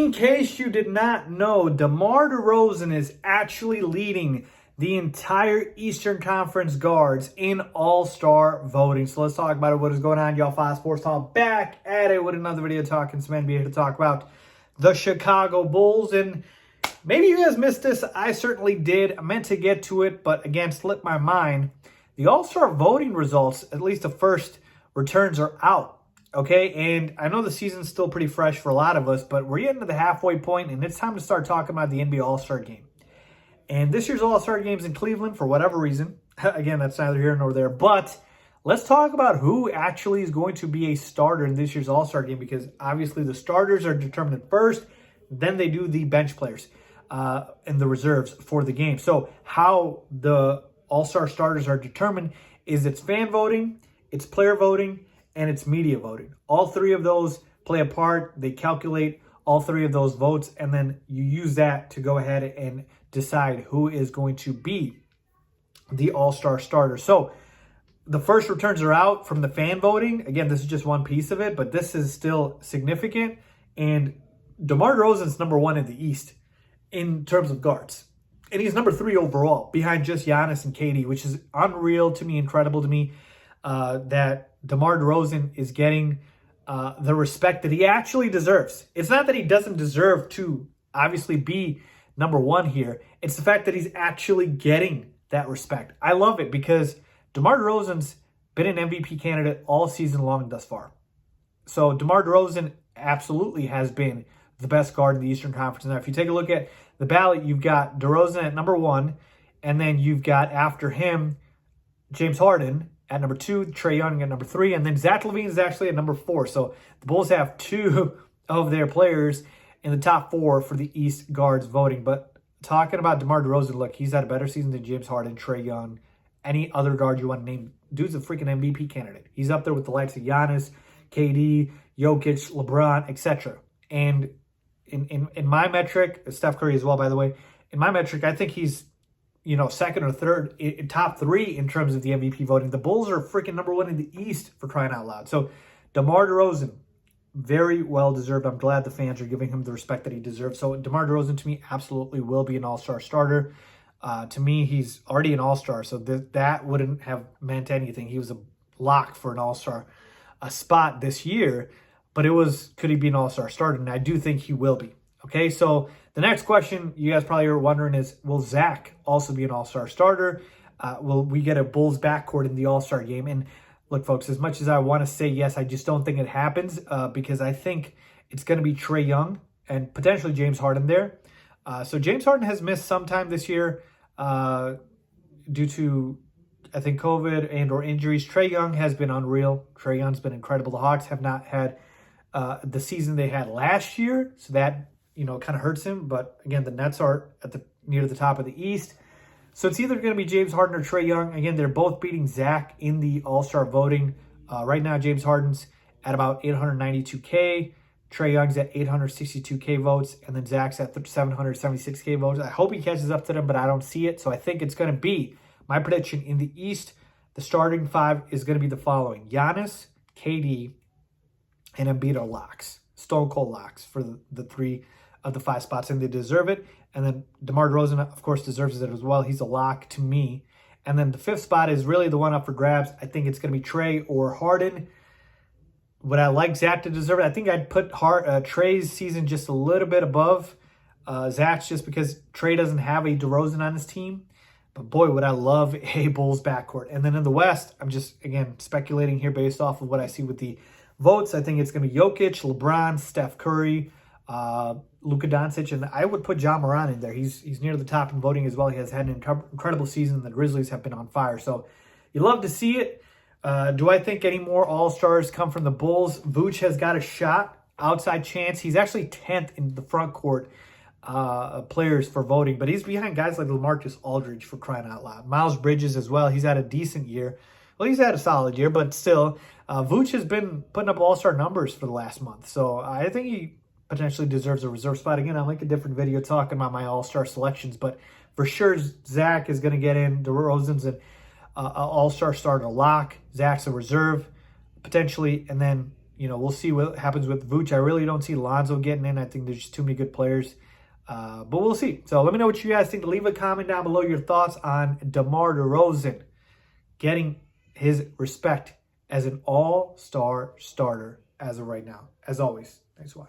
In case you did not know, Demar Derozan is actually leading the entire Eastern Conference guards in All-Star voting. So let's talk about it. What is going on, y'all? Faiz Sports Talk back at it with another video talking some NBA to talk about the Chicago Bulls. And maybe you guys missed this. I certainly did. I meant to get to it, but again, slipped my mind. The All-Star voting results, at least the first returns, are out. Okay, and I know the season's still pretty fresh for a lot of us, but we're getting to the halfway point, and it's time to start talking about the NBA All-Star Game. And this year's All-Star Game's in Cleveland for whatever reason. Again, that's neither here nor there. But let's talk about who actually is going to be a starter in this year's All-Star Game, because obviously the starters are determined first, then they do the bench players and the reserves for the game. So how the All-Star starters are determined is it's fan voting, it's player voting, and it's media voting. All three of those play a part. They calculate all three of those votes, and then you use that to go ahead and decide who is going to be the All-Star starter. So the first returns are out from the fan voting. Again, this is just one piece of it, but this is still significant. And Demar Derozan's number one in the East in terms of guards. And he's number 3 overall, behind just Giannis and KD, which is unreal to me, incredible to me, that DeMar DeRozan is getting the respect that he actually deserves. It's not that he doesn't deserve to obviously be number one here. It's the fact that he's actually getting that respect. I love it because DeMar DeRozan's been an MVP candidate all season long thus far. So DeMar DeRozan absolutely has been the best guard in the Eastern Conference. Now, if you take a look at the ballot, you've got DeRozan at number 1, and then you've got after him James Harden at number 2, Trae Young at number 3, and then Zach LaVine is actually at number 4. So the Bulls have 2 of their players in the top 4 for the East guards voting. But talking about DeMar DeRozan, look, he's had a better season than James Harden, Trae Young, any other guard you want to name. Dude's a freaking MVP candidate. He's up there with the likes of Giannis, KD, Jokic, LeBron, etc. And in my metric, Steph Curry as well, by the way, in my metric, I think he's second or third, in top 3 in terms of the MVP voting. The Bulls are freaking number 1 in the East, for crying out loud. So DeMar DeRozan, very well deserved. I'm glad the fans are giving him the respect that he deserves. So DeMar DeRozan, to me, absolutely will be an all-star starter. To me, he's already an all-star, so that wouldn't have meant anything. He was a lock for an all-star spot this year, but it was, could he be an all-star starter? And I do think he will be. Okay, so the next question you guys probably are wondering is, will Zach also be an all-star starter? Will we get a Bulls backcourt in the all-star game? And look, folks, as much as I want to say yes, I just don't think it happens because I think it's going to be Trae Young and potentially James Harden there. So James Harden has missed some time this year due to, I think, COVID and or injuries. Trae Young has been unreal. Trae Young's been incredible. The Hawks have not had the season they had last year, so that kind of hurts him. But again, the Nets are near the top of the East. So it's either going to be James Harden or Trae Young. Again, they're both beating Zach in the All-Star voting. Right now, James Harden's at about 892K. Trae Young's at 862K votes. And then Zach's at 776K votes. I hope he catches up to them, but I don't see it. So I think it's going to be, my prediction in the East, the starting 5 is going to be the following. Giannis, KD, and Embiid are locks. Stone cold locks for the 3 of the 5 spots, and they deserve it. And then DeMar DeRozan, of course, deserves it as well. He's a lock to me. And then the 5th spot is really the one up for grabs. I think it's going to be Trae or Harden. Would I like Zach to deserve it? I think I'd put Trae's season just a little bit above Zach's, just because Trae doesn't have a DeRozan on his team. But boy, would I love a Bulls backcourt. And then in the West, I'm just, again, speculating here based off of what I see with the votes. I think it's going to be Jokic, LeBron, Steph Curry, Luka Doncic, and I would put Ja Morant in there. He's near the top in voting as well. He has had an incredible season. The Grizzlies have been on fire. So you love to see it. Do I think any more All-Stars come from the Bulls? Vooch has got a shot, outside chance. He's actually 10th in the front court players for voting, but he's behind guys like LaMarcus Aldridge, for crying out loud. Miles Bridges as well. He's had a decent year. Well, he's had a solid year, but still, Vooch has been putting up all-star numbers for the last month. So I think he potentially deserves a reserve spot. Again, I'll make a different video talking about my all-star selections, but for sure, Zach is going to get in. DeRozan's an all-star starter lock. Zach's a reserve, potentially. And then we'll see what happens with Vooch. I really don't see Lonzo getting in. I think there's just too many good players. But we'll see. So let me know what you guys think. Leave a comment down below your thoughts on Demar Derozan getting his respect as an all-star starter as of right now. As always, thanks for watching.